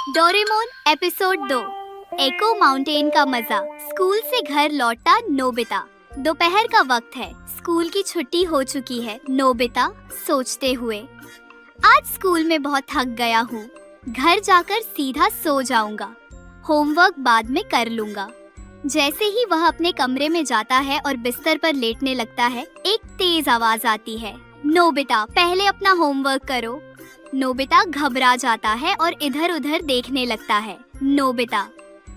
Doraemon episode 2 एको mountain का मजा। School से घर लौटा नोबिता। दोपहर का वक्त है, स्कूल की छुट्टी हो चुकी है। नोबिता सोचते हुए, आज स्कूल में बहुत थक गया हूँ, घर जाकर सीधा सो जाऊंगा, होमवर्क बाद में कर लूंगा। जैसे ही वह अपने कमरे में जाता है और बिस्तर पर लेटने लगता है, एक तेज आवाज आती है, नोबिता पहले अपना होमवर्क करो। नोबिता घबरा जाता है और इधर उधर देखने लगता है। नोबिता,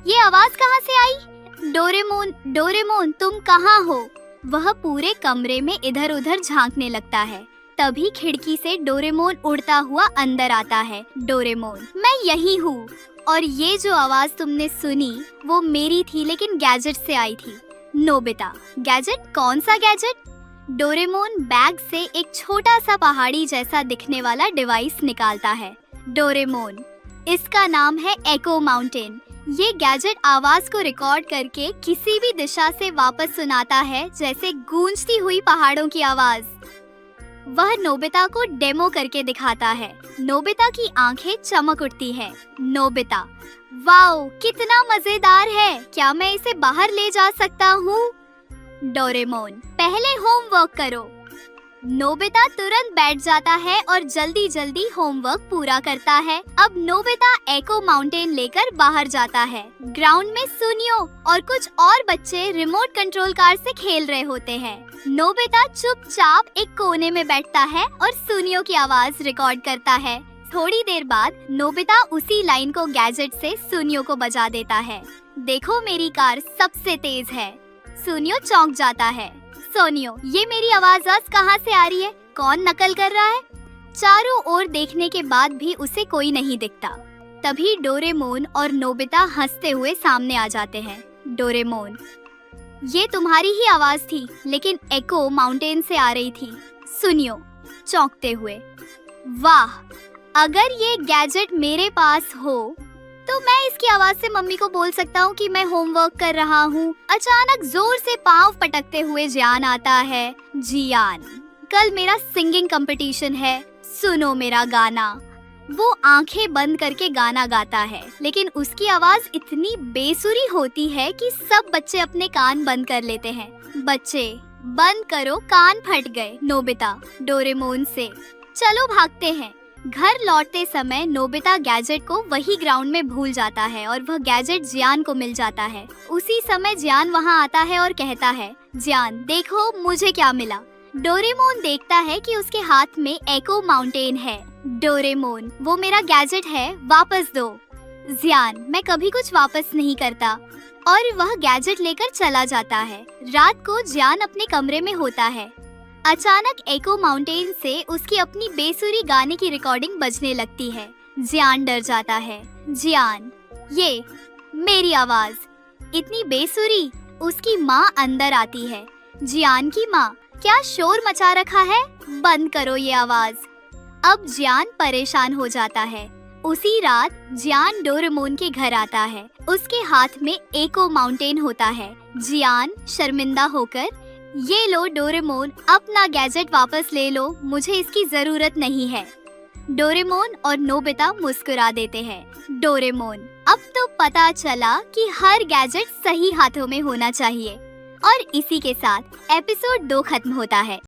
ये आवाज कहाँ से आई? डोरेमोन, डोरेमोन तुम कहाँ हो? वह पूरे कमरे में इधर उधर झांकने लगता है। तभी खिड़की से डोरेमोन उड़ता हुआ अंदर आता है। डोरेमोन, मैं यही हूँ, और ये जो आवाज तुमने सुनी वो मेरी थी, लेकिन गैजेट से आई थी। Nobita, gadget? कौन सा गैजेट? डोरेमोन बैग से एक छोटा सा पहाड़ी जैसा दिखने वाला डिवाइस निकालता है। डोरेमोन, इसका नाम है एको माउंटेन। ये गैजेट आवाज को रिकॉर्ड करके किसी भी दिशा से वापस सुनाता है, जैसे गूंजती हुई पहाड़ों की आवाज। वह नोबिता को डेमो करके दिखाता है। नोबिता की आंखें चमक उठती है। नोबिता, वाओ कितना मजेदार है, क्या मैं इसे बाहर ले जा सकता हूँ? डोरेमोन, पहले होमवर्क करो। नोबिता तुरंत बैठ जाता है और जल्दी जल्दी होमवर्क पूरा करता है। अब नोबिता एको माउंटेन लेकर बाहर जाता है। ग्राउंड में सुनियो और कुछ और बच्चे रिमोट कंट्रोल कार से खेल रहे होते हैं। नोबिता चुपचाप एक कोने में बैठता है और सुनियो की आवाज रिकॉर्ड करता है। थोड़ी देर बाद नोबिता उसी लाइन को गैजेट से सुनियो को बजा देता है। देखो मेरी कार सबसे तेज है। सुनियो चौंक जाता है। सोनियो, ये मेरी आवाज आज कहाँ से आ रही है? कौन नकल कर रहा है? चारों ओर देखने के बाद भी उसे कोई नहीं दिखता। तभी डोरेमोन और नोबिता हंसते हुए सामने आ जाते हैं। डोरेमोन, ये तुम्हारी ही आवाज थी, लेकिन एको माउंटेन से आ रही थी। सुनियो चौंकते हुए, वाह, अगर ये गैजेट मेरे पास हो तो मैं इसकी आवाज से मम्मी को बोल सकता हूँ कि मैं होमवर्क कर रहा हूँ। अचानक जोर से पाँव पटकते हुए जियान आता है। जियान, कल मेरा सिंगिंग कंपटीशन है, सुनो मेरा गाना। वो आंखें बंद करके गाना गाता है, लेकिन उसकी आवाज इतनी बेसुरी होती है कि सब बच्चे अपने कान बंद कर लेते हैं। बच्चे बंद करो, कान फट गए। नोबिता डोरेमोन से, चलो भागते हैं। घर लौटते समय नोबिता गैजेट को वही ग्राउंड में भूल जाता है और वह गैजेट जियान को मिल जाता है। उसी समय जियान वहां आता है और कहता है, जियान देखो मुझे क्या मिला। डोरेमोन देखता है कि उसके हाथ में एको माउंटेन है। डोरेमोन, वो मेरा गैजेट है, वापस दो। जियान, मैं कभी कुछ वापस नहीं करता, और वह गैजेट लेकर चला जाता है। रात को जियान अपने कमरे में होता है। अचानक एको माउंटेन से उसकी अपनी बेसुरी गाने की रिकॉर्डिंग बजने लगती है। जियान डर जाता है। जियान, ये मेरी आवाज इतनी बेसुरी। उसकी माँ अंदर आती है। जियान की माँ, क्या शोर मचा रखा है? बंद करो ये आवाज। अब जियान परेशान हो जाता है। उसी रात जियान डोरेमोन के घर आता है। उसके हाथ में एको माउंटेन होता है। जियान शर्मिंदा होकर, ये लो डोरेमोन, अपना गैजेट वापस ले लो, मुझे इसकी जरूरत नहीं है। डोरेमोन और नोबिता मुस्कुरा देते हैं। डोरेमोन, अब तो पता चला कि हर गैजेट सही हाथों में होना चाहिए। और इसी के साथ एपिसोड 2 खत्म होता है।